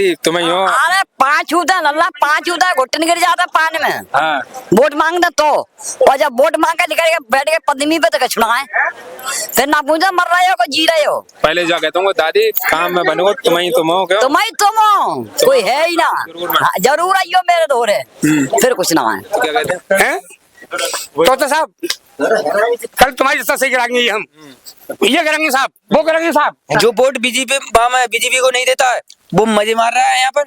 दादी तुम्हें हो। अरे 5 होता नल्ला, 5 होता है, घुटन गिर जाता पानी में। हाँ वोट मांगता तो, और जब वोट मांग के निकल के बैठ के पदमी पे तो कछुना है, फिर ना पूछा मर रहे हो को जी रहे हो। पहले जा कहता हूँ दादी काम में बनो तुम्हें तुम हो क्यों? तुम हो, कोई है ही ना। जरूर आइयो मेरे दोहरे, फिर कुछ ना है। क्या कहते हैं? तो साहब कल तुम्हारी रास्ता सही कराएंगे हम, ये करेंगे साहब, वो करेंगे साहब। जो वोट बीजेपी को नहीं देता है वो मजे मार रहा है यहाँ पर,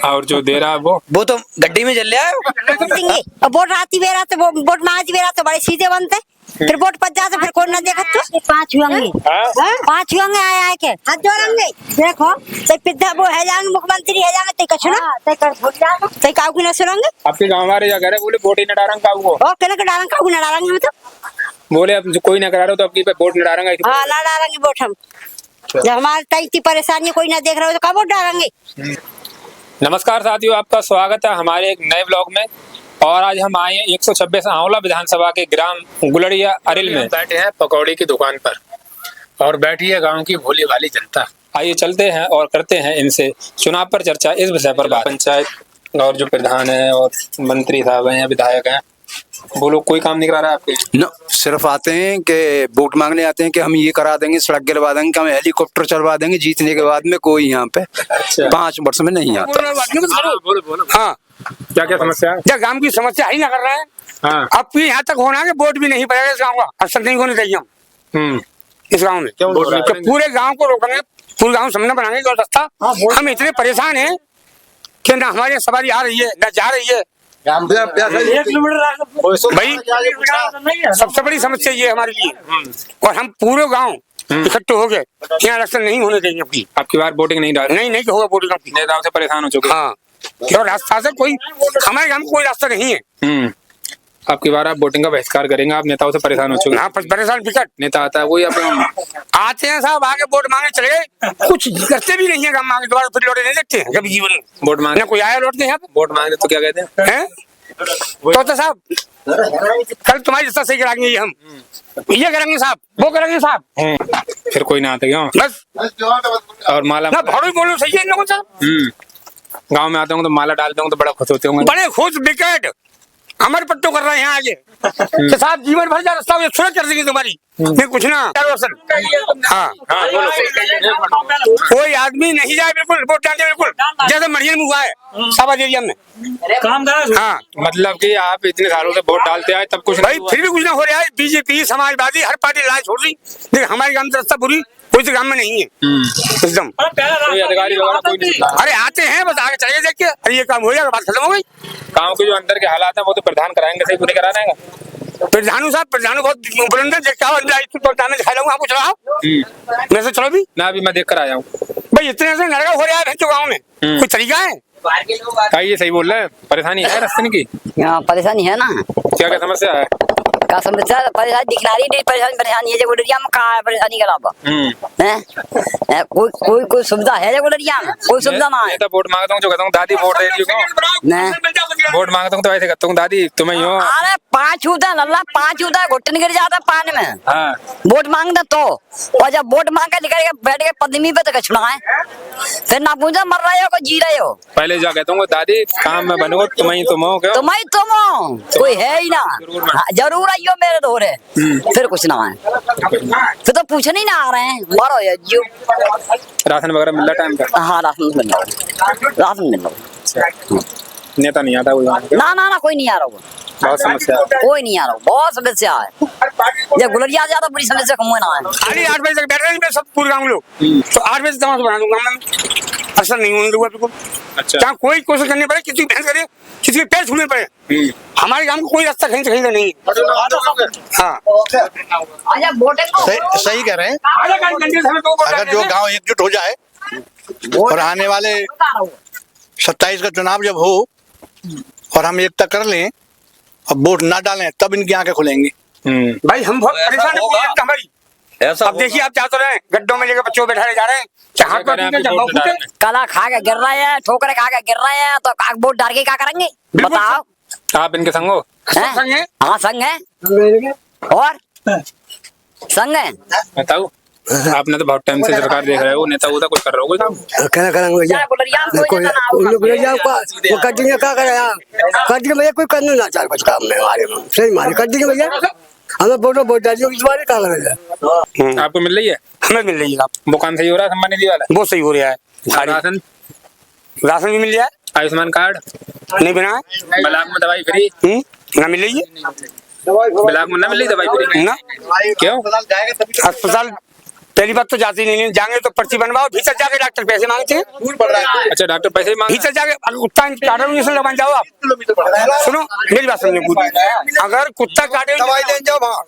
और जो दे रहा है वो तो गड्डी में चल रहा है। वोट आती बेरा तो वोट मांगती बेरा तो बड़े सीधे बनते, फिर वोट पच जाते फिर कौन ना देखा तो 5 होंगे, 5 होंगे आए के हाथ जोड़ेंगे। देखो तो पिता वो है जाएंगे, मुख्यमंत्री है जाएंगे तो कछु ना तो काऊ की ना सुनेंगे। आपके गाँव वाले जा कह रहे बोले वोट ही न डालेंगे काऊ को। और कहने का डालेंगे काऊ ना डालेंगे, मतलब बोले अब कोई ना करा रहे तो आपकी पे वोट न डालेंगे। हाँ ना डालेंगे वोट हम, जब हमारे इतनी परेशानी कोई ना देख रहा हो तो कब वोट डालेंगे। नमस्कार साथियों, आपका स्वागत है हमारे एक नए ब्लॉग में। और आज हम आए हैं 126 आंवला विधानसभा के ग्राम गुलड़िया अरिल में। बैठे हैं पकौड़ी की दुकान पर और बैठी है गांव की भोली भाली जनता। आइए चलते हैं और करते हैं इनसे चुनाव पर चर्चा, इस विषय पर बात। पंचायत और जो प्रधान है और मंत्री साहब हैं, विधायक हैं, वो लोग कोई काम नहीं करा रहा है आपके? न, सिर्फ आते हैं कि वोट मांगने आते हैं कि हम ये करा देंगे, सड़क गिरवा देंगे, हम हेलीकॉप्टर चलवा देंगे। जीतने के बाद में कोई यहाँ पे 5 वर्ष में नहीं आता। बोलो। हाँ क्या क्या समस्या है? जब गांव की समस्या ही ना कर रहे हैं। हाँ। अब भी यहाँ तक होना है कि वोट भी नहीं पड़ेगा इस गाँव का, अक्सर नहीं होने चाहिए हम इस गाँव में। तो पूरे गाँव को रोकेंगे, पूरे गाँव सामने बनाएंगे जो रास्ता। हम इतने परेशान हैं कि ना हमारी सवारी आ रही है ना जा रही है भाई। सबसे बड़ी समस्या ये हमारे लिए, और हम पूरे गांव इकट्ठे हो गए, यहाँ इलेक्शन नहीं होने देंगे अपनी। आपकी बार वोटिंग नहीं डाल? नहीं होगा वोटिंग। नेताओं से परेशान हो चुके। हाँ, और रास्ता से कोई हमारे गांव में कोई रास्ता नहीं है। आपकी बार आप वोटिंग का बहिष्कार करेंगे, आप नेताओं से परेशान हो चुके। हाँ, परेशान विकट नेता आता है वही अपने आते हैं साहब, आगे वोट मांगे चले गए, कुछ करते भी नहीं है। गाँव मांगे दोबारा फिर लौटे नहीं देखते हैं कभी जीवन में। वोट मांगे ना कोई आया लौट के यहाँ पे वोट मांगे तो क्या कहते हैं? तो साहब कल तुम्हारी रास्ता सही कराएंगे हम, ये करेंगे साहब, वो करेंगे साहब। फिर कोई ना आते क्यों? बस और माला ना भाड़ो बोलो सही है इन लोगों से। गाँव में आते होंगे तो माला डालते होंगे तो बड़ा खुश होते होंगे। बड़े खुश विकेट हमारे पट्टो कर रहे हैं यहाँ आगे कि साहब जीवन भर जा रास्ता सुरक्षा कर देंगे तुम्हारी। नहीं कुछ ना। हाँ, कोई आदमी नहीं जाए बिल्कुल वोट डालने, बिल्कुल जैसे मरियम हुआ है साबाद एरिया में। हाँ, मतलब कि आप इतने सालों से वोट डालते आए तब कुछ भाई फिर भी कुछ ना हो रहा है। बीजेपी समाजवादी हर पार्टी लड़ाई छोड़ रही, लेकिन हमारे गांव में रास्ता पूरी कोई गांव में नहीं है एकदम। कोई अधिकारी वगैरह कोई नहीं? अरे आते हैं बस आगे चले देख के, अरे ये काम हो जाएगा, बात खत्म हो गई। गाँव के जो अंदर के हालात है वो तो प्रधान कराएंगे, सही पूरे कराना है। प्रधानु साहब, प्रधानु बहुत बुलंद है, दिखा लाऊंगा आपको, चलाओ मेरे से चलो भी ना। अभी मैं देख कर आया हूँ भाई, इतने से लड़का हो रहा है जो गाँव में, कोई तरीका है? ये सही बोल रहे हैं, परेशानी है रास्ते की? यहाँ परेशानी है ना। क्या समस्या है? का समस्या परेशानी दिख रही नहीं, परेशानी है जो गुलरिया में कहा है परेशानी के अलावा है। कोई सुविधा है जो गुलरिया में? कोई सुविधा ना है। वोट मांगता हूँ जो कहता हूँ दादी वोट दे दी क्यों? वोट मांगता हूँ तो ऐसे कहता हूँ दादी तुम्हें हो। अरे 5 होता है नल्ला, 5 होता है, घुटन गिर जाता पानी में। हाँ। वोट मांगता तो, और जब वोट मांग के निकल के बैठ के पदमी पे तो कछुना है, फिर ना पूछा मर रहे हो को जी रहे हो। पहले जा कहता हूँ दादी काम में बनो तुम्हें तुम हो क्यों? तुम हो, कोई है ही ना। जरूर आइयो मेरे दोहरे, फिर कुछ ना है। फिर तो पूछने ही ना आ रहे हैं, मरो या जियो। राशन वगैरह मिल रहा टाइम का? हाँ, राशन मिल रहा। नेता नहीं आता कोई? ना कोई नहीं आ रहा। बहुत समस्या है। कोई नहीं आ रहा, बहुत समस्या है। जब गुलरिया ज्यादा बड़ी समस्या कम ना है। खाली 8 बजे तक बैठ रहे हैं सब पूरे गाँव लोग, तो 8 बजे तक बना दूंगा मैं, अक्सर नहीं होने दूंगा बिल्कुल। अच्छा, चाहे कोई कोशिश करनी पड़े, किसी की बहस करे, किसी के पैर छूने पड़े, हमारे गाँव में कोई रास्ता कहीं से नहीं है। हाँ, सही कह रहे हैं। अगर जो गांव एकजुट हो जाए और आने वाले 27 का चुनाव जब हो और हम एकता कर लें और वोट ना डालें, तब इनकी आंखें खुलेंगी। भाई हम बहुत परेशान है हमारी। अब देखिए आप क्या तो रहे हैं, गड्ढों में लेकर बच्चों बैठा जा रहे हैं, कला खा के गिर रहे हैं, ठोकरे खा के गिर रहे हैं, तो वोट डाल के क्या करेंगे बताओ? आप इनके संग हो? हाँ, संग है। और संग है, बताओ आपने तो बहुत टाइम से सरकार देख रहे हो, नेता उता कुछ कर रहे हो कोई काम? क्या करेंगे भैया? उन लोग ले जाओ का वो कर देंगे, क्या करे यार, कर देंगे भैया, कोई करना ना चाहे कुछ काम में हमारे में, सही मारे कर देंगे भैया, हमें वोट डालिए इस बार, क्या करेंगे? आपको मिल रही है? हमें मिल रही है। वो काम सही हो रहा है सम्मान निधि वाला? बहुत सही हो रहा है। राशन राशन भी मिल रहा है, आयुष्मान कार्ड नहीं बना है, ब्लॉक में दवाई फ्री? ना मिल रही है, ब्लॉक में ना मिल रही दवाई फ्री ना। क्यों? अस्पताल पहली बात तो जाती नहीं, जाएंगे तो पर्ची बनवाओ, भीतर जाके डॉक्टर पैसे मांगते हैं। अच्छा, डॉक्टर पैसे ही मांग? भीतर जाके कुत्ता काटे इंजेक्शन लगवाने जाओ आप, सुनो मेरी बात समझो पूरी, अगर कुत्ता काटे दवाई लेने जाओ वहाँ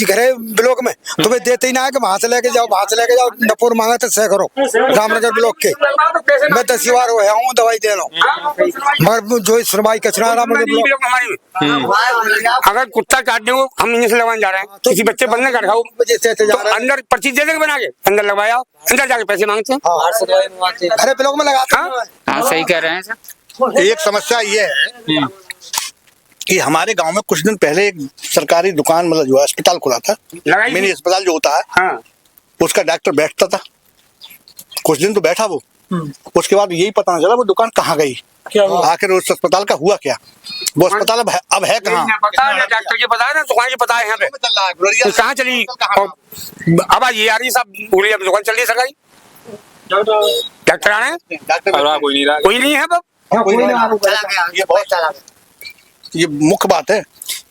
घरे ब्लॉक में, तुम्हें देते ही ना है कि वहाँ से लेके जाओ, वहाँ से लेके जाओ, नपुर मांगा तो सह करो रामनगर ब्लॉक के, मैं 10 बार हुआ हूँ दवाई दे रहा हूँ, मगर जो सुनवाई कचरा रामनगर ब्लॉक हमारी, अगर कुत्ता काटने को हम इंजेक्शन लगवाने जा रहे हैं, किसी बच्चे बनने का खाओ तो अंदर पर्ची दे देंगे बना के, अंदर लगवाया, अंदर जाके पैसे मांगते हैं, घरे ब्लॉक में लगाते हैं। हाँ सही कह रहे हैं सर। एक समस्या ये है कि हमारे गांव में कुछ दिन पहले एक सरकारी दुकान, मतलब जो अस्पताल खुला था, मिनी अस्पताल जो होता है, हाँ। उसका डॉक्टर बैठता था, कुछ दिन तो बैठा वो, उसके बाद यही पता नहीं चला वो दुकान कहाँ गई, आखिर उस अस्पताल का हुआ क्या, वो अस्पताल अब है कहाँ? डॉक्टर के पता है ना, दुकान के पता है यहाँ पे, तो कहाँ चली? अब आज ये आ रही सब बोली, अब दुकान चल रही है सरकारी, डॉक्टर आने कोई नहीं है, ये बहुत ये मुख्य बात है।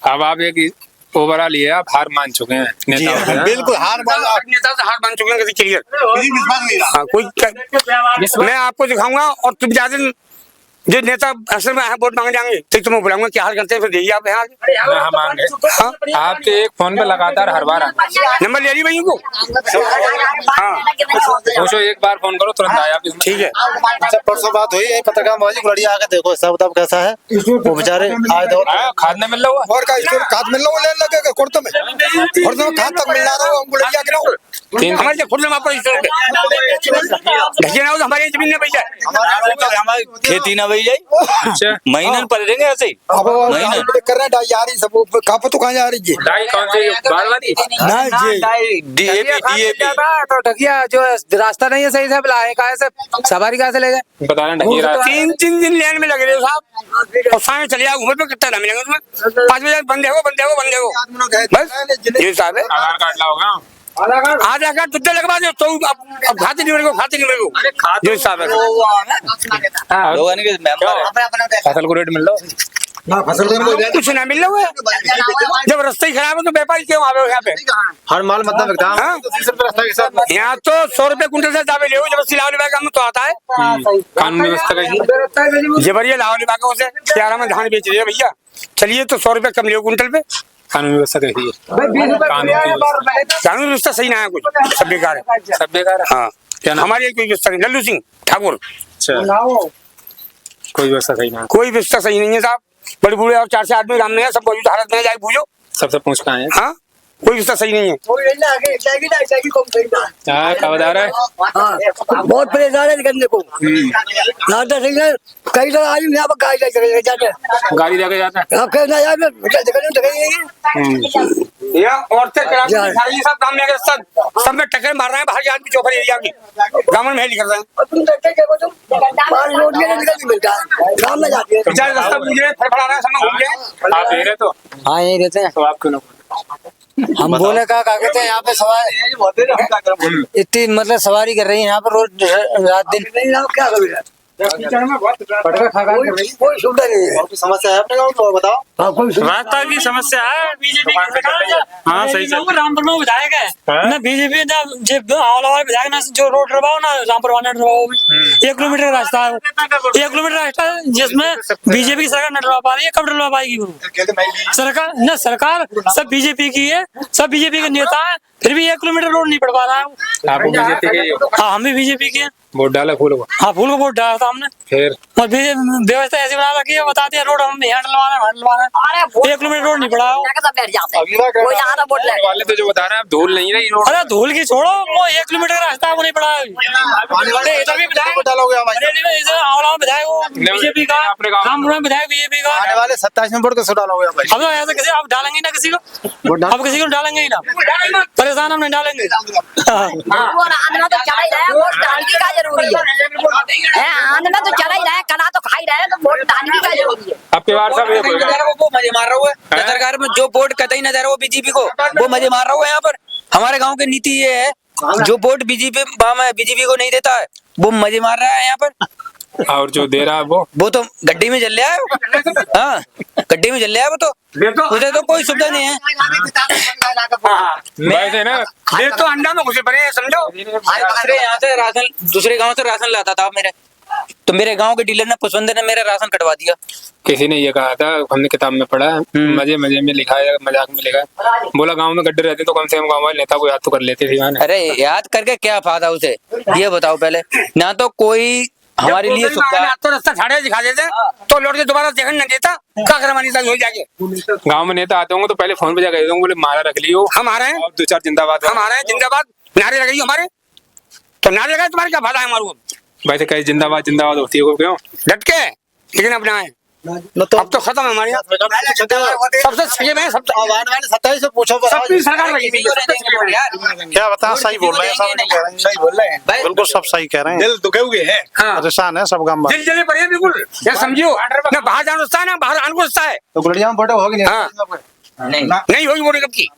अब आप एक ओवरऑल ये आप हार मान चुके हैं नेताओं से, हाँ? बिल्कुल हार मान चुके हैं, क्लियर। विश्वास नहीं रहा। हाँ, कोई मैं आपको दिखाऊंगा और तुम ज्यादा जो नेता असल में वोट मांगे जाएंगे तो तुम्हें बुलाऊंगा, क्या हाल करते हैं, फिर देखिए आप यहाँ मांगे। हाँ? आपके एक फोन पे लगातार हर बार नंबर ले ली भाई को, हाँ पूछो, एक बार फोन करो तुरंत आया, ठीक है। अच्छा, परसों बात हुई पत्रकार मौजी गुलड़िया आके देखो हिसाब किताब कैसा है, वो बेचारे आए दो खाद नहीं मिल रहा हुआ और का खाद मिल रहा लेने लगे कुर्ते में खाद तक मिल रहा है, गुलड़िया के ना हमारे खुद में हमारी जमीन में भैया हमारी खेती ना भई जाए, महीनन पड़ रहेंगे ऐसे ही महीनन कर रहे हैं यार, सब कहाँ तो कहाँ जा रही है डाई कौन सी बाल वाली? ना जी DAP तो ढकिया जो रास्ता नहीं है सही से, बुलाए कहा से सवारी कहाँ से ले जाए, बता रहे हैं 3 दिन लेन में लगे रहे साहब, और सामने चले जाओ घूमे पे कितना ना मिलेंगे तुम्हें, 5 बजे बंदे हो बस ये साहब है। आधार कार्ड लाओगा, आधार कार्ड तुझे लगवा दो तो अब खाते नहीं मेरे को जो हिसाब है लोगों ने मेंबर फसल को रेट मिल रहा कुछ ना मिल रहा है, जब रास्ता ही खराब है तो व्यापारी क्यों आवे यहाँ पे? हर माल मतलब बिकता है, हाँ? यहाँ तो 100 रुपए कुंटल से दावे ले जब सिलावली बाग हम तो आता है, कानून व्यवस्था का जबरिया लावली बागों से 11 में धान बेच रही है भैया, चलिए तो 100 रुपए कम लियो कुंटल पे, कानून व्यवस्था कैसी है? कानून व्यवस्था सही ना है, कुछ सब बेकार है, सब बेकार है। हाँ क्या नाम? हमारी कोई व्यवस्था नहीं, लल्लू सिंह ठाकुर, कोई व्यवस्था सही ना, कोई व्यवस्था सही नहीं है साहब, बड़े बूढ़े और 4 से 8 में काम नहीं है, सब मौजूद हालत में जाए पूछो, सबसे पूछ कहाँ है? हाँ कोई व्यवस्था सही नहीं है। क्या बता रहा है? बहुत परेशान है निकलने को, रास्ता सही है, कई तो आज यहाँ पर गाड़ी जाते हैं, गाड़ी लेके जाता है? आप कहना यार औरतें सब काम में सब में टक्कर मार रहे हैं, बाहर आदमी चौपर एरिया की गाँव में हेली कर रहे हैं, गाँव में जाते हैं, बेचारे रास्ता पूछ रहे फड़फड़ा रहे हैं, सब घूम गए। आप यही रहे तो? हाँ यही रहते हैं, तो आप क्यों ना? हम बोले क्या कहते हैं यहाँ पे सवारी इतनी मतलब सवारी कर रही है यहाँ पर रोज रात दिन, क्या कोई सुविधा नहीं है, समस्या है अपने गाँव में, बताओ। हाँ कोई रास्ता की समस्या है, बीजेपी की सरकार है। हाँ सही चल रामपुर में विधायक है ना, बीजेपी ना विधायक ना, जो रोड करवाओ ना रामपुर वाला करवाओ, 1 किलोमीटर का रास्ता है, 1 किलोमीटर रास्ता है जिसमें बीजेपी की सरकार न डलवा पा रही है, कब डलवा पाएगी वो सरकार? न सरकार सब बीजेपी की है, सब बीजेपी के नेता है, फिर भी 1 किलोमीटर रोड नहीं पड़ पा रहा है। आप बीजेपी के? हाँ हम भी बीजेपी के हैं। वोट डाला फूल को? हाँ फूल को वोट डाला था हमने, फिर और व्यवस्था ऐसी बना रखी है, बता दिया रोड हम यहाँ डलवाना है, 1 किलोमीटर रोड नहीं पड़ा हो। बैठ जाते हैं, कोई यहाँ तो वोट ले वाले तो जो बता रहे हैं धूल नहीं रही रोड? अरे धूल की छोड़ो, वो 1 किलोमीटर का रास्ता है, वो नहीं पड़ा है। इधर भी विधायक बीजेपी का, रामपुर में विधायक बीजेपी का, आने वाले 27 में वोट कैसे डालोगे? अब तो ऐसे किसी आप डालेंगे ना किसी को, अब किसी को डालेंगे ही ना, परेशान हम नहीं डालेंगे। वो आंध में तो चला ही रहा है, वोट डालने का जरूरी है। आंध में तो चला ही रहा है, कला तो खा ही रहा है, तो वोट डालने का जरूरी है। आपके बार सब वो मजे मार रहा हुआ है सरकार में, जो वोट कतई न दे रहा वो बीजेपी को, वो मजे मार रहा हुआ है। यहाँ पर हमारे गाँव की नीति ये है, जो वोट बीजेपी को नहीं देता है वो मजे मार रहा है यहाँ पर, और जो दे रहा है वो तो गड्डी में चल रहा है। हाँ, गड्डी में चल रहा है वो, तो उसे तो कोई सुविधा नहीं है। वैसे ना ये तो अंडा में घुसे पड़े हैं, समझो। दूसरे यहाँ से राशन, दूसरे गांव से राशन लाता था मेरे, तो मेरे गांव के डीलर ने पुष्पंद ने मेरा राशन कटवा दिया। किसी ने ये कहा था, हमने किताब में पढ़ा, मजे मजे में लिखा है, मजाक में लिखा है, बोला गांव में गड्ढे रहते तो कम से कम गांव वाले नेता को याद तो कर लेते थे। अरे याद करके क्या फायदा उसे, ये बताओ पहले। ना तो कोई हमारे लिए सुविधा, तो रास्ता छाड़े दिखा देते तो लौट के दोबारा देखने नहीं देता, क्या करवानी तक हो जाके। गांव में नेता आते होंगे तो पहले फोन पे जाकर बोले माला रख लियो, हम आ रहे हैं, और 2-4 जिंदाबाद, हम आ रहे हैं, जिंदाबाद नारे लगाइए हमारे, तो नारे लगाए तुम्हारे क्या फायदा है हमारे को। वैसे कहीं जिंदाबाद जिंदाबाद होती है क्यों डट के, लेकिन अपना है अब तो खत्म है हमारे यहाँ, सबसे सही में सब सत्ताईस से पूछो सबकी सरकार बनी हुई है। क्या बता, सही बोल रहे हैं, सब सही बोल रहे हैं, बिल्कुल सब सही कह रहे हैं। दिल दुखे हुए हैं, परेशान है सब गांव, दिल जले पड़े हैं बिल्कुल, ये समझियो ना बाहर जाना रुस्ता है ना बाहर आने को रुस्ता है। तो गुड़िया में फोटो होगी नहीं होगी वोटिंग कब की,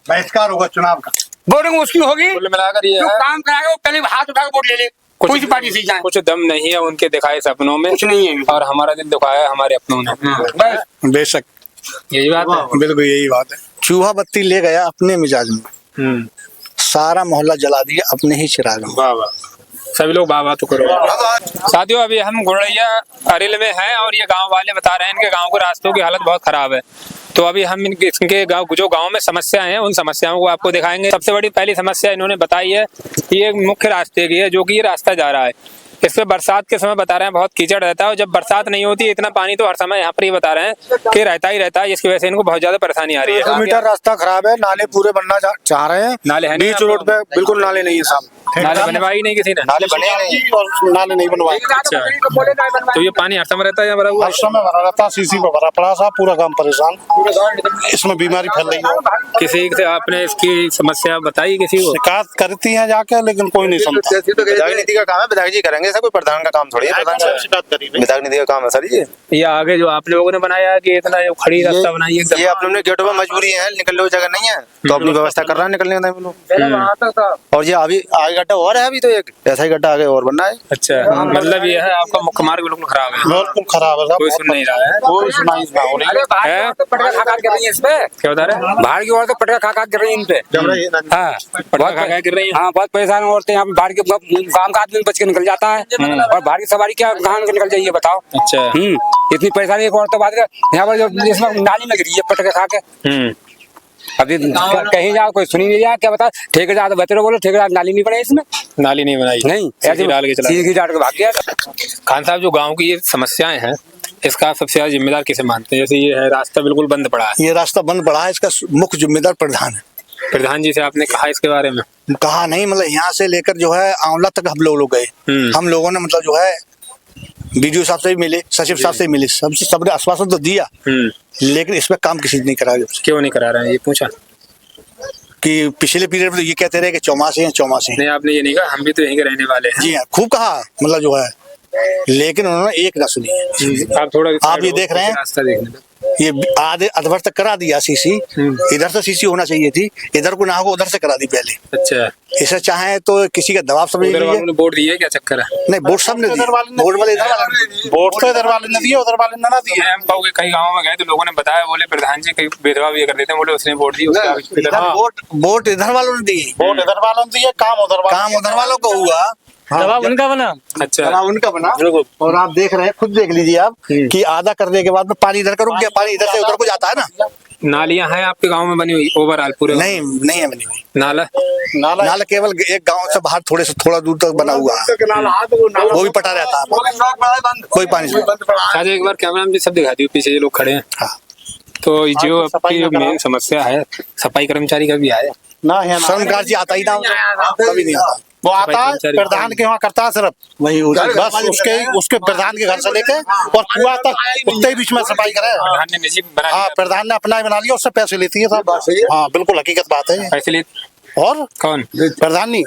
बहिष्कार होगा चुनाव का, वोटिंग उसकी होगी कुल मिलाकर ये जो है, काम कराएगा वो पहले हाथ उठा के वोट ले ले, कोई सी पार्टी से जाए। कुछ दम नहीं है उनके दिखाए सपनों में, कुछ नहीं है, और हमारा दिल दुखाया है हमारे अपनों ने। बेशक यही बात है, बिल्कुल यही बात है। चूहा बत्ती ले गया अपने मिजाज में, सारा मोहल्ला जला दिया अपने ही चिराग में। वाह वाह, सभी लोग वाह वाह तो करो। साथियों अभी हम गुड़ैया अरिल में हैं और ये गांव वाले बता रहे हैं इनके गांव के रास्तों की हालत बहुत खराब है। तो अभी हम इनके गांव जो गांव में समस्याएं हैं उन समस्याओं को आपको दिखाएंगे। सबसे बड़ी पहली समस्या इन्होंने बताई है कि ये मुख्य रास्ते की है, जो कि ये रास्ता जा रहा है, इस पे बरसात के समय बता रहे हैं बहुत कीचड़ रहता है, और जब बरसात नहीं होती इतना पानी तो हर समय यहाँ पर ही बता रहे हैं कि रहता ही रहता है, जिसकी वजह से इनको बहुत ज्यादा परेशानी आ रही है। मीटर रास्ता खराब है, नाले पूरे बनना चाह रहे हैं, नाले है बीच रोड पे बिल्कुल नाले नहीं है साहब, नाले बनवाई नहीं किसी ने, नाले बने नहीं और नाले नहीं बनवाए। अच्छा, तो ये पानी हर समय रहता है भरा हुआ, हर समय भरा रहता, सीसी पे भरा पड़ा साहब, पूरा गांव परेशान, इसमें बीमारी फैल रही है। किसी से आपने इसकी समस्या बताई किसी को? शिकायत करती है जाके, लेकिन कोई नहीं सुनता। विधायक नीति का काम है, विधायक जी करेंगे, ऐसा कोई प्रधान का काम थोड़ी है, विधायक नीति का काम है सर। ये आगे जो आप लोगों ने बनाया है कि इतना जो खड़ी रास्ता बनाई है, ये आप लोगों ने गेटों में मजबूरी है, निकलने की जगह नहीं है तो अपनी व्यवस्था कर रहा है निकलने का। और ये अभी आगे गड्ढा और है, अभी तो एक ऐसा ही गड्ढा आगे और बनना है। अच्छा, मतलब ये है आपका मुख्य मार्ग बिल्कुल खराब है, बिल्कुल खराब है, कोई सुन नहीं रहा है, कोई सुनाई ना हो रही है। पटका खा कर रही है इस पे, क्या बता रहे हैं? बाहर की औरतें पटका खा खा कर रही है इन पे, हाँ पटका खा खा गिर रही है। हाँ बहुत परेशान औरतें यहाँ पे, बाहर के काम का आदमी बच के निकल जाता है और बाहर की सवारी क्या कहाँ निकल जाइए बताओ। अच्छा, इतनी परेशानी एक औरत बात कर, यहाँ पर जो इसमें नाली में गिरी है पटके खा के, अभी कहीं जाओ कोई सुनी नहीं, क्या बता, ठेकेदार बतरो बोलो ठेकेदार नाली नहीं बनाई इसमें, नाली नहीं बनाई, नहीं ऐसे डाल के चला, सीधी डाल के भाग गया। खान साहब जो गांव की ये समस्याएं हैं इसका सबसे ज्यादा जिम्मेदार किसे मानते हैं? जैसे ये है रास्ता बिल्कुल बंद पड़ा है, ये रास्ता बंद पड़ा है, इसका मुख्य जिम्मेदार प्रधान है। प्रधान जी से आपने कहा इसके बारे में? कहा नहीं, मतलब यहाँ से लेकर जो है आंवला तक हम लोग गए, हम लोगों ने मतलब जो है बीडीओ साहब से भी मिले, सचिव साहब से मिले, सबने आश्वासन तो दिया, लेकिन इसमें काम किसी ने नहीं करा। क्यों नहीं करा रहे हैं ये पूछा कि पिछले पीरियड में ये कहते रहे कि चौमासे हैं चौमासे। नहीं, आपने ये नहीं कहा, हम भी तो यहीं के रहने वाले हैं। जी हाँ, खूब कहा, मतलब जो है, लेकिन उन्होंने एक ना सुनी। आप थोड़ा आप ये देख रहे हैं, रास्ता देखने दो, ये आधे अधवर तक करा दिया सीसी, इधर से सीसी होना चाहिए थी, इधर को ना हो उधर से करा दी पहले। अच्छा, इसे चाहे तो किसी का दबाव समझ लीजिए, वोट दिए क्या चक्कर है? नहीं वोट सब ने दिया, वोट वाले वोट तो इधर वाले ने दिए, उधर वाले ने ना दिए। हम कहोगे कई गाँव में गए तो लोगों ने बताया, बोले प्रधान जी कई भेदभाव ये कर देते हैं, बोले उसने वोट दी, वोट इधर वालों ने दी, वोट इधर वालों ने दिए, काम उधर वालों को हुआ, दबाव उनका बना। अच्छा, दबाव उनका बना। और आप देख रहे हैं, खुद देख लीजिए आप कि आधा करने के बाद में पानी इधर का रुक गया, पानी इधर से उधर को जाता है ना। नालियां हैं आपके गांव में बनी हुई ओवरऑल पूरे? नहीं है बनी हुई नाला केवल एक गांव से बाहर थोड़ा दूर तक बना हुआ है, वो भी पटा रहता है, कोई पानी नहीं। एक बार कैमरा में सब दिखा दियो, पीछे ये लोग खड़े हैं। हाँ। तो जो आपकी मेन समस्या है, सफाई कर्मचारी का भी आया ना, शर्मकार जी आता ही ना, कभी नहीं आता। वो आता है प्रधान के वहाँ करता है सिर्फ वही बस उसके प्रधान के घर से लेके और कुआ तक उतने बीच में सफाई करे। हाँ प्रधान ने अपना ही बना लिया, उससे पैसे लेती है सब। हाँ बिल्कुल हकीकत बात है। पैसे ले और कौन? प्रधानी।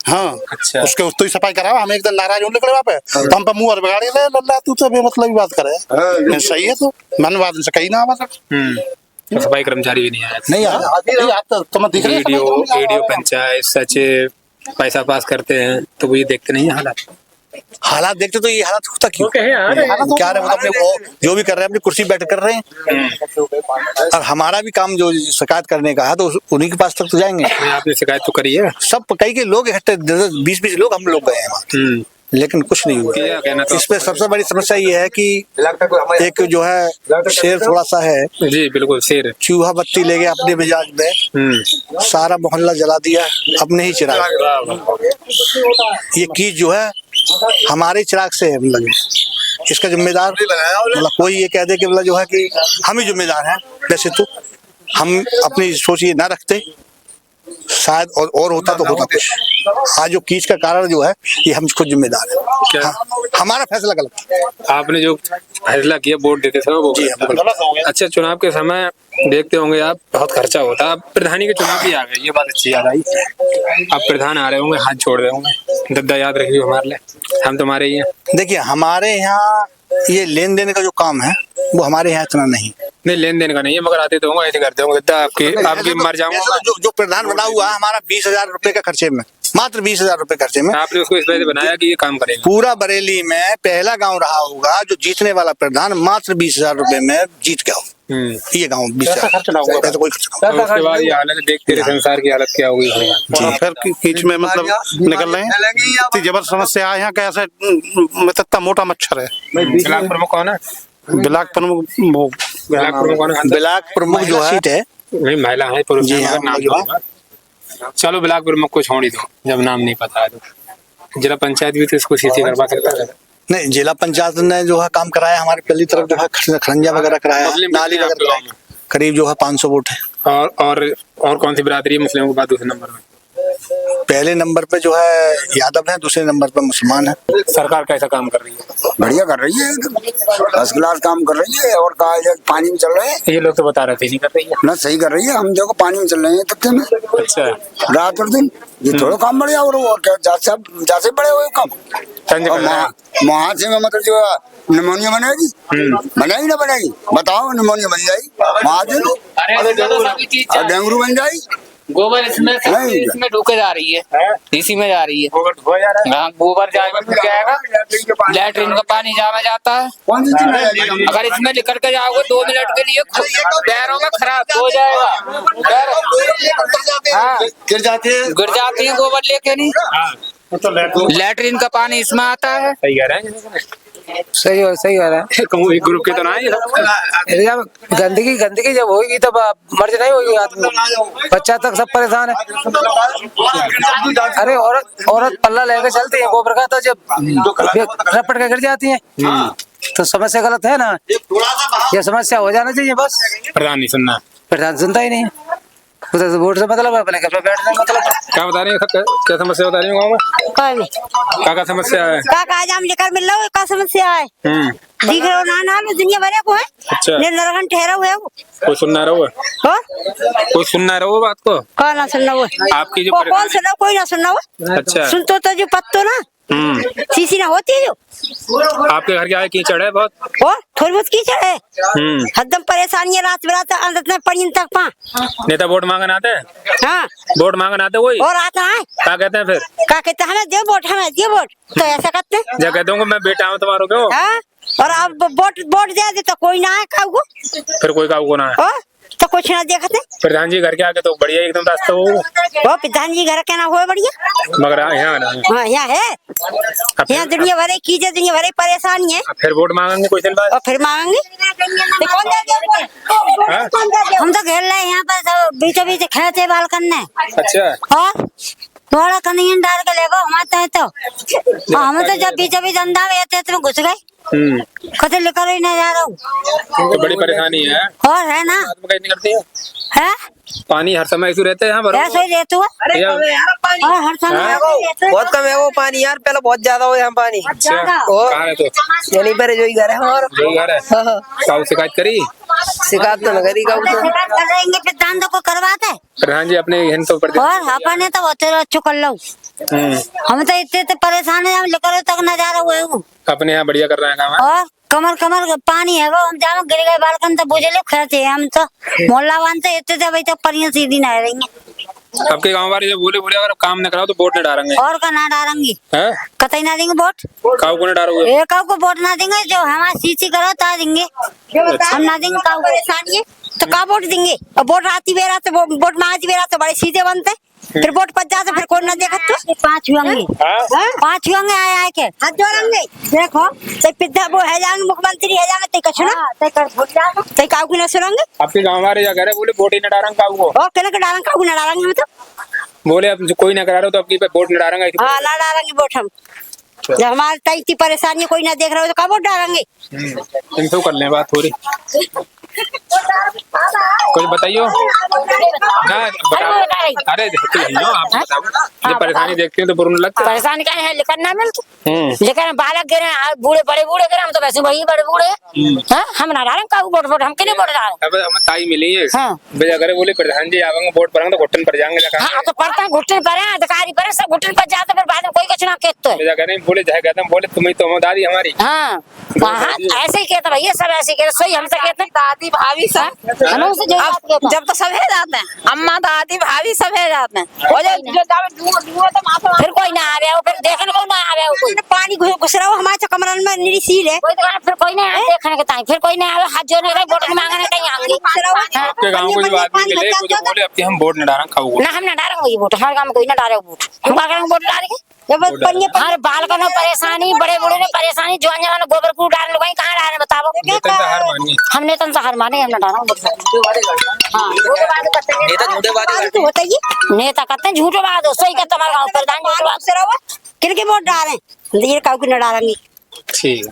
हाँ अच्छा, उसके उसको ही सफाई करा। हम एक दिन नाराज होने निकले वहाँ पे, तो हम पे मुँह और बिगाड़ी रहे लल्ला तू तो बेमतलब बात करे। सही है तो मन बात से कहीं ना आवा तो सफाई कर्मचारी भी नहीं आया। नहीं आता तो मैं दिख रही वीडियो पंचायत सचिव पैसा पास करते हैं तो वो ये देखते नहीं है हालात देखते तो ये हालात होता क्यों? हालात क्या रहे अपने वो जो भी कर रहे हैं अपनी कुर्सी बैठ कर रहे हैं। और हमारा भी काम जो शिकायत करने का है तो उन्हीं के पास तक तो जाएंगे। आपने शिकायत तो करी है, सब कई के लोग इकट्ठे 20-20 लोग हम लोग गए हैं लेकिन कुछ नहीं हुआ। इसमें सबसे बड़ी समस्या ये है कि एक जो है शेर थोड़ा सा है। जी बिल्कुल शेर। चूहा बत्ती ले गया अपने मिजाज में, सारा मोहल्ला जला दिया अपने ही चिराग। ये कीच जो है हमारे चिराग से है। मतलब इसका जिम्मेदार मतलब कोई ये कह दे कि मतलब जो है कि हम ही जिम्मेदार हैं, वैसे तो हम अपनी सोच ये ना रखते शायद और होता तो होता कुछ। आज जो कीच का कारण जो है ये हम खुद जिम्मेदार हैं। हाँ, हमारा फैसला गलत। आपने जो फैसला किया वोट देते समय वो गलत हो गया। अच्छा, चुनाव के समय देखते होंगे आप बहुत खर्चा होता है। अब प्रधानी के चुनाव भी आ गए, ये बात अच्छी याद आई। अब प्रधान आ रहे होंगे, हाथ छोड़ रहे होंगे, दद्दा याद रखिए हमारे लिए, हम तुम्हारे ही हैं। देखिए हमारे यहाँ ये लेन देन का जो काम है वो हमारे यहाँ इतना नहीं लेन देन का नहीं है, मगर आते तो होंगे, ऐसे करते होंगे आपकी मर जाऊंगा। जो प्रधान बना हुआ है हमारा 20,000 रुपए का खर्चे में, मात्र 20,000 रुपए खर्चे में आपने उसको इस वजह से बनाया कि ये काम करेगा। पूरा बरेली में पहला गांव रहा होगा जो जीतने वाला प्रधान मात्र 20,000 रुपए में जीत गया हो। ये गाँव 20,000 तो कोई खर्चा। उसके बाद ये हालत देखते रहे, संसार की हालत क्या होगी। फिर कीच में मतलब निकल रहे हैं, इतनी जबरदस्त समस्या है यहाँ कैसे इतना मोटा मच्छर है। ब्लॉक प्रमुख कौन है? ब्लॉक प्रमुख जो है नहीं महिला है, पुरुष नाम। चलो ब्लॉक प्रमुख को छोड़ ही दो जब नाम नहीं पता है तो। जिला पंचायत भी तो इसको सीसी करवा सकता है। नहीं, जिला पंचायत ने जो है काम कराया हमारे पहली तरफ जो है खरंजा वगैरह कराया, नाली वगैरह करीब जो है 500 वोट है। और कौन सी बिरादरी है मुस्लिमों के बाद दूसरे नंबर में? पहले नंबर पे जो है यादव है, दूसरे नंबर पे मुसलमान है। सरकार कैसा काम कर रही है? बढ़िया कर रही है, फर्स्ट क्लास काम कर रही है। और कहा पानी में चल रहे हैं, ये लोग तो बता रहे थे नहीं कर रही है ना, सही कर रही है। हम देखो पानी में चल रहे हैं तथ्य में। अच्छा, रात और दिन ये थोड़ा काम बढ़िया और क्या जैसे बड़े हुए काम महासे में मतलब जो निमोनिया बनेगी बनेगी ना बनेगी, बताओ निमोनिया बन जाएगी महासे में, डेंगू बन जाएगी। गोबर इसमें ढूके जा रही है, इसी में जा रही है। गोबर जाएगा फिर क्या आएगा? लैट्रिन का पानी जामा जाता है। अगर इसमें निकल के जाओगे 2 मिनट के लिए पैरों में खराब हो जाएगा। गिर जाती है गोबर लेके नहीं। लैट्रिन का पानी इसमें आता है। सही कह रहे हैं, सही हो रहा है। ग्रुप के तो ना जब गंदगी जब होगी तब मर्ज नहीं होगी आदमी, बच्चा तक सब परेशान है। अरे औरत पल्ला लेकर चलती है गोबर का, तो जब रपट के गिर जाती है तो समस्या गलत है ना। ये समस्या हो जाना चाहिए बस। प्रधान नहीं सुनना, प्रधान सुनता ही नहीं है। उधर से वोट से मतलब है, अपने घर पे बैठने का मतलब। क्या बता रही है, क्या समस्या बता रही है गाँव में? क्या समस्या है? आज लेकर मिल रहा का समस्या है। दिख रहा ना दुनिया भरे को है। अच्छा, नरगन ठहरा हुआ है वो। कोई सुनना रहो, कोई सुनना रहो बात को। कौन ना सुनना वो? आपकी जो कौन सुना? कोई ना सुनना वो। अच्छा, सुन तो जो पत्तो ना सीसी ना होती है जो। आपके घर क्या है, कीचड़ है बहुत? और थोड़ी बहुत कीचड़ है, हदम परेशानी है। रात बिरात अंदर में पड़ी तक पा नेता वोट मांगन आते हैं। हाँ, वोट मांगन आते वही और आता है। क्या कहते हैं फिर? क्या कहते हैं? हमें दे वोट, हमें दे वोट। तो ऐसा करते हैं, जब कहते होंगे मैं बेटा हूँ तुम्हारा क्यों? हाँ, और अब वोट दे दे तो कोई ना है काऊ, फिर कोई काऊ को ना है तो कुछ ना देखते। प्रधान जी घर के आके तो बढ़िया एकदम रास्ता वो प्रधान जी घर के ना हो बढ़िया, मगर यहाँ ना हाँ यहाँ है। यहाँ दुनिया भरे कीजिए, दुनिया भरे परेशानी है। फिर वोट मांगेंगे कुछ दिन बाद, और फिर मांगेंगे। हम तो घेर रहे यहाँ पर बीचों बीच खेलते बाल करने। अच्छा, और थोड़ा कन्हैया डाल के लेगो हमारे तो हम तो जब बीचों बीच अंधा में तो घुस गए, कते लेकर ही नहीं जा रहा हूँ। तो बड़ी परेशानी है। और है ना, करती है पानी हर समय ऐसे रहते हैं यहाँ पर? ऐसे ही रहते हुआ हर समय बहुत कम है वो पानी यार, पहले बहुत ज्यादा हो यहाँ पानी। और कहाँ है तो यहीं पर जो ही घर है हमारा। जो घर है काऊ शिकायत करी? शिकायत तो न करी काऊ तो। शिकायत कर रहेंगे प्रधान तो को करवाते है प्रधान जी अपने हिंद तो पर और अपने तो बहुत अच्छो कर लो। हम तो इतने परेशान है, हम लेकर तक नजारा हुए हूँ। अपने यहाँ बढ़िया कर रहे हैं काम। और कमर कमर पानी है वो, हम जाओ गिर गए बालकन तो बुझे लो खेते हम तो मोहल्ला बांधते इतने भाई तो परियां सीधी ना रहेंगे। आपके गाँव वाले जो बोले अगर काम न कराओ तो वोट न डालेंगे। और का ना डालेंगे? कतई ना देंगे वोट। काऊ को न डालोगे? एक काऊ को वोट ना देंगे, जो हमारी सीसी करो ता देंगे। हम ना देंगे काऊ परेशानी है तो का वोट देंगे? और वोट आती बेरा तो वोट मांगती बेरा तो बड़े सीधे बनते, फिर वोट पच जाते फिर कौन ना देखा तो। पांच होंगे आए के हाथ जोड़ेंगे। देखो ते पिता वो है जाएंगे मुख्यमंत्री है जाएंगे ते कछु ना ते कर वोट जाएंगे ते काऊ की ना सुनेंगे। आपके गाँव वाले जा कह रहे बोले वोट ही न डालेंगे काऊ को। और कहने के डालेंगे काऊ ना डालेंगे हम तो। बोले अब कोई ना करा रहे तो आपकी पे वोट न डालेंगे। हाँ ना डालेंगे वोट हम, जब हमारे तय इतनी परेशानी कोई ना देख रहा हो तो कब वोट डालेंगे। इनसे कर लें बात थोड़ी, कुछ बताइयो ना बताओ। अरे आप बताओ, जब परेशानी देखते हैं तो बुरा लगता है। परेशानी क्या है, लेकर ना मिलते लेकर बालक गिरे बूढ़े बड़े बूढ़े गिरे, हम तो वैसे वही बड़े बूढ़े हम ना डालेंगे काऊ वोट वोट हम के लिए वोट डालेंगे। अब हम ताई मिली है बेजा करे बोले प्रधान जी आवेंगे वोट पड़ेंगे तो घुटन पर जाएंगे। हाँ तो पड़ता है घुटन पर है, अधिकारी पर सब घुटन पर जाते फिर बाद में कोई कुछ ना कहते बेजा करे बोले जाए कहते हैं बोले तुम्हें तो दादी हमारी। हाँ ऐसे ही कहते भैया, सब ऐसे कहते सही हमसे कहते हैं दादी भाभी सब जब तो सब है जाते हैं, अम्मा दादी भाभी सब है जाते हैं। फिर कोई ना आ रहा, फिर देखने को ना आ रहा, कोई पानी घुस रहा हो हमारे कमरा में निरी सील है, फिर कोई ना देखने के टाइम फिर कोई ना आवे, हाथ जोड़ने के वोट मांगने कहीं आएंगे। आपके गांव को जो आदमी मिले मुझे बोले अब हम वोट न डालेंगे काऊ को। ना हम ना डालेंगे वोट, हमारे गांव में कोई ना डाले वोट, हम क्या करेंगे वोट डालेंगे। हर बालकों ने परेशानी, बड़े बूढ़े ने परेशानी, जवान जवान गोबर कूड़ डालने वही कहाँ डाले बताओ। हमने तो हार माने, हम ना डालेंगे। नेता कहते हैं झूठो बात हो, सही कहते हमारे गाँव प्रधान झूठो बात से रहो किन के वोट डालें, ये काऊ की न डालेंगे। ठीक है।